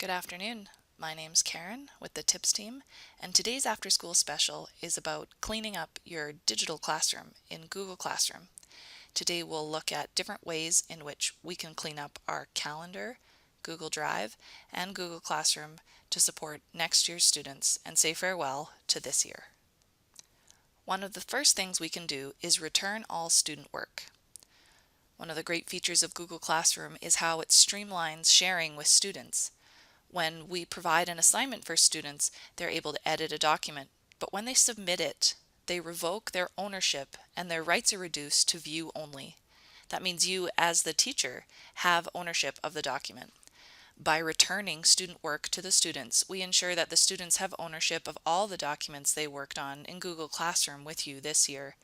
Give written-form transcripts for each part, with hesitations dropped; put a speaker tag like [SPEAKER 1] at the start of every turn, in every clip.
[SPEAKER 1] Good afternoon. My name's Karen with the TIPS team, and today's after school special is about cleaning up your digital classroom in Google Classroom. Today we'll look at different ways in which we can clean up our calendar, Google Drive, and Google Classroom to support next year's students and say farewell to this year. One of the first things we can do is return all student work. One of the great features of Google Classroom is how it streamlines sharing with students. When we provide an assignment for students, they're able to edit a document, but when they submit it, they revoke their ownership and their rights are reduced to view only. That means you, as the teacher, have ownership of the document. By returning student work to the students, we ensure that the students have ownership of all the documents they worked on in Google Classroom with you this year.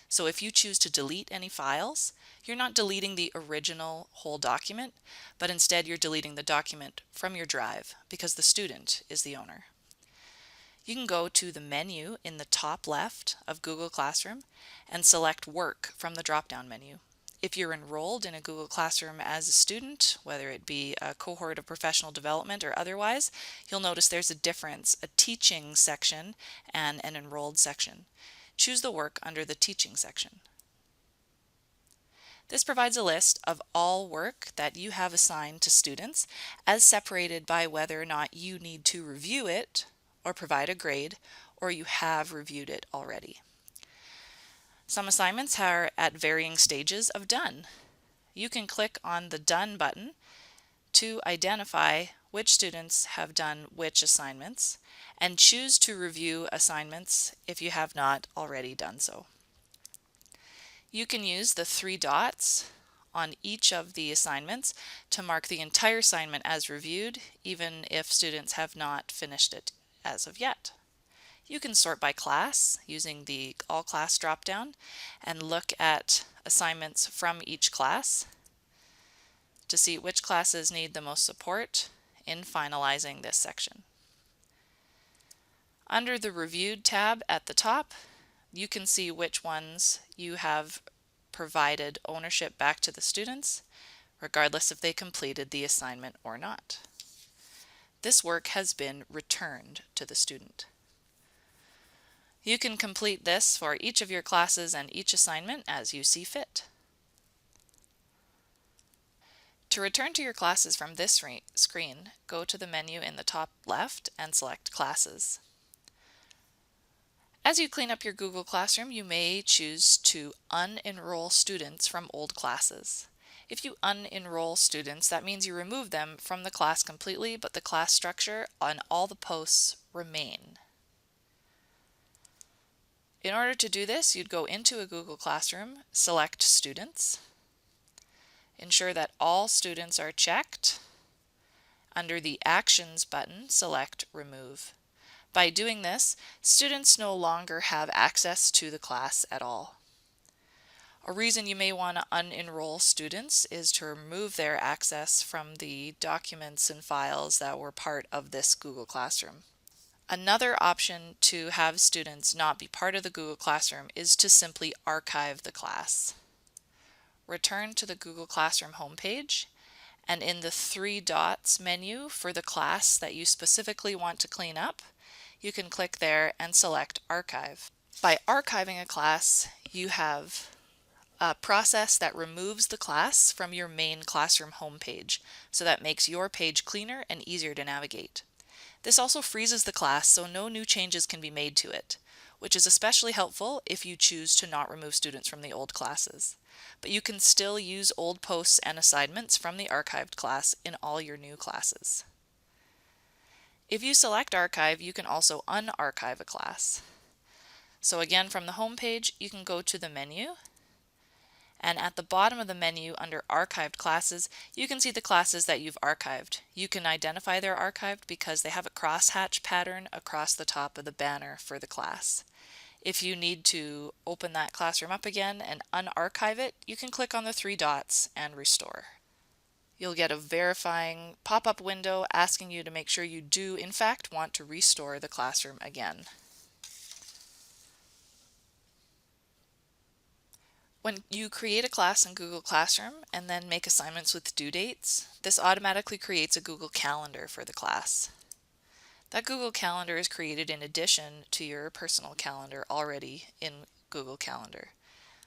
[SPEAKER 1] So if you choose to delete any files, you're not deleting the original whole document, but instead you're deleting the document from your drive because the student is the owner. You can go to the menu in the top left of Google Classroom and select Work from the drop-down menu. If you're enrolled in a Google Classroom as a student, whether it be a cohort of professional development or otherwise, you'll notice there's a difference, a teaching section and an enrolled section. Choose the work under the teaching section. This provides a list of all work that you have assigned to students as separated by whether or not you need to review it or provide a grade, or you have reviewed it already. Some assignments are at varying stages of done. You can click on the Done button to identify which students have done which assignments and choose to review assignments if you have not already done so. You can use the three dots on each of the assignments to mark the entire assignment as reviewed, even if students have not finished it as of yet. You can sort by class using the All Class dropdown and look at assignments from each class to see which classes need the most support in finalizing this section. Under the Reviewed tab at the top, you can see which ones you have provided ownership back to the students, regardless if they completed the assignment or not. This work has been returned to the student. You can complete this for each of your classes and each assignment as you see fit. To return to your classes from this screen, go to the menu in the top left and select Classes. As you clean up your Google Classroom, you may choose to unenroll students from old classes. If you unenroll students, that means you remove them from the class completely, but the class structure and all the posts remain. In order to do this, you'd go into a Google Classroom, select Students, ensure that all students are checked. Under the Actions button, select Remove. By doing this, students no longer have access to the class at all. A reason you may want to unenroll students is to remove their access from the documents and files that were part of this Google Classroom. Another option to have students not be part of the Google Classroom is to simply archive the class. Return to the Google Classroom homepage, and in the three dots menu for the class that you specifically want to clean up, you can click there and select Archive. By archiving a class, you have a process that removes the class from your main classroom homepage, so that makes your page cleaner and easier to navigate. This also freezes the class so no new changes can be made to it, which is especially helpful if you choose to not remove students from the old classes. But you can still use old posts and assignments from the archived class in all your new classes. If you select Archive, you can also unarchive a class. So again, from the home page, you can go to the menu, and at the bottom of the menu under Archived Classes, you can see the classes that you've archived. You can identify they're archived because they have a crosshatch pattern across the top of the banner for the class. If you need to open that classroom up again and unarchive it, you can click on the three dots and restore. You'll get a verifying pop-up window asking you to make sure you do in fact want to restore the classroom again. When you create a class in Google Classroom and then make assignments with due dates, this automatically creates a Google Calendar for the class. That Google Calendar is created in addition to your personal calendar already in Google Calendar.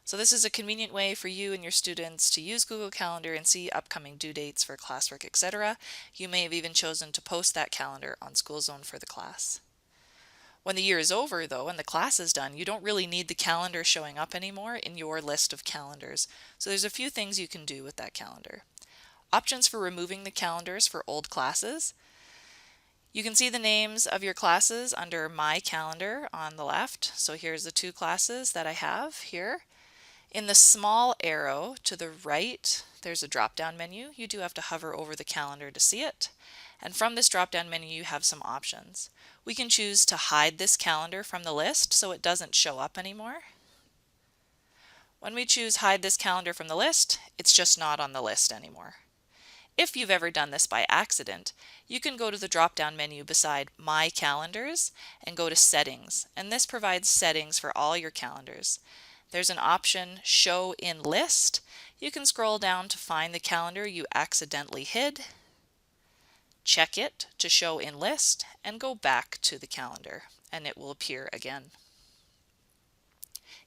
[SPEAKER 1] So this is a convenient way for you and your students to use Google Calendar and see upcoming due dates for classwork, etc. You may have even chosen to post that calendar on School Zone for the class. When the year is over, though, and the class is done, you don't really need the calendar showing up anymore in your list of calendars. So there's a few things you can do with that calendar. Options for removing the calendars for old classes. You can see the names of your classes under My Calendar on the left. So here's the 2 classes that I have here. In the small arrow to the right, there's a drop-down menu. You do have to hover over the calendar to see it. And from this drop-down menu, you have some options. We can choose to hide this calendar from the list so it doesn't show up anymore. When we choose Hide this calendar from the list, it's just not on the list anymore. If you've ever done this by accident, you can go to the drop-down menu beside My Calendars and go to Settings, and this provides settings for all your calendars. There's an option Show in List. You can scroll down to find the calendar you accidentally hid, check it to show in list, and go back to the calendar, and it will appear again.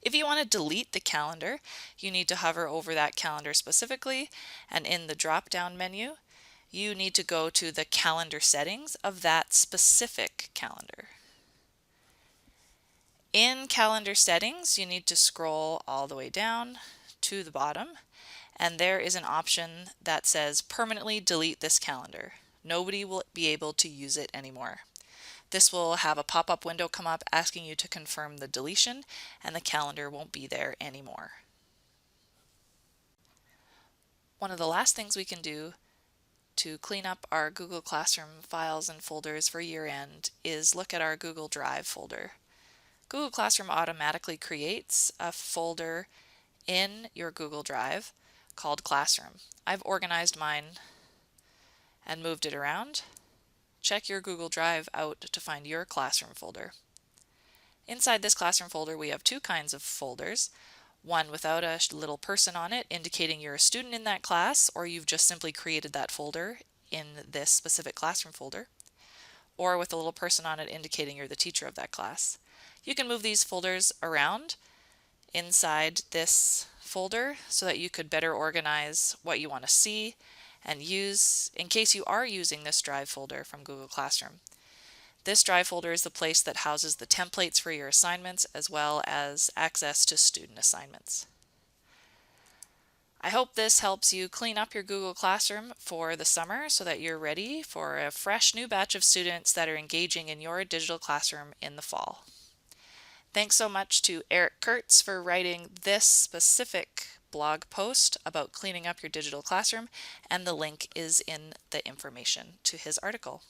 [SPEAKER 1] If you want to delete the calendar, you need to hover over that calendar specifically, and in the drop-down menu, you need to go to the calendar settings of that specific calendar. In calendar settings, you need to scroll all the way down to the bottom, and there is an option that says permanently delete this calendar. Nobody will be able to use it anymore. This will have a pop-up window come up asking you to confirm the deletion, and the calendar won't be there anymore. One of the last things we can do to clean up our Google Classroom files and folders for year-end is look at our Google Drive folder. Google Classroom automatically creates a folder in your Google Drive called Classroom. I've organized mine and moved it around. Check your Google Drive out to find your Classroom folder. Inside this Classroom folder, we have 2 kinds of folders. One without a little person on it, indicating you're a student in that class, or you've just simply created that folder in this specific Classroom folder, or with a little person on it indicating you're the teacher of that class. You can move these folders around inside this folder so that you could better organize what you want to see and use in case you are using this Drive folder from Google Classroom. This Drive folder is the place that houses the templates for your assignments as well as access to student assignments. I hope this helps you clean up your Google Classroom for the summer so that you're ready for a fresh new batch of students that are engaging in your digital classroom in the fall. Thanks so much to Eric Kurtz for writing this specific blog post about cleaning up your digital classroom, and the link is in the information to his article.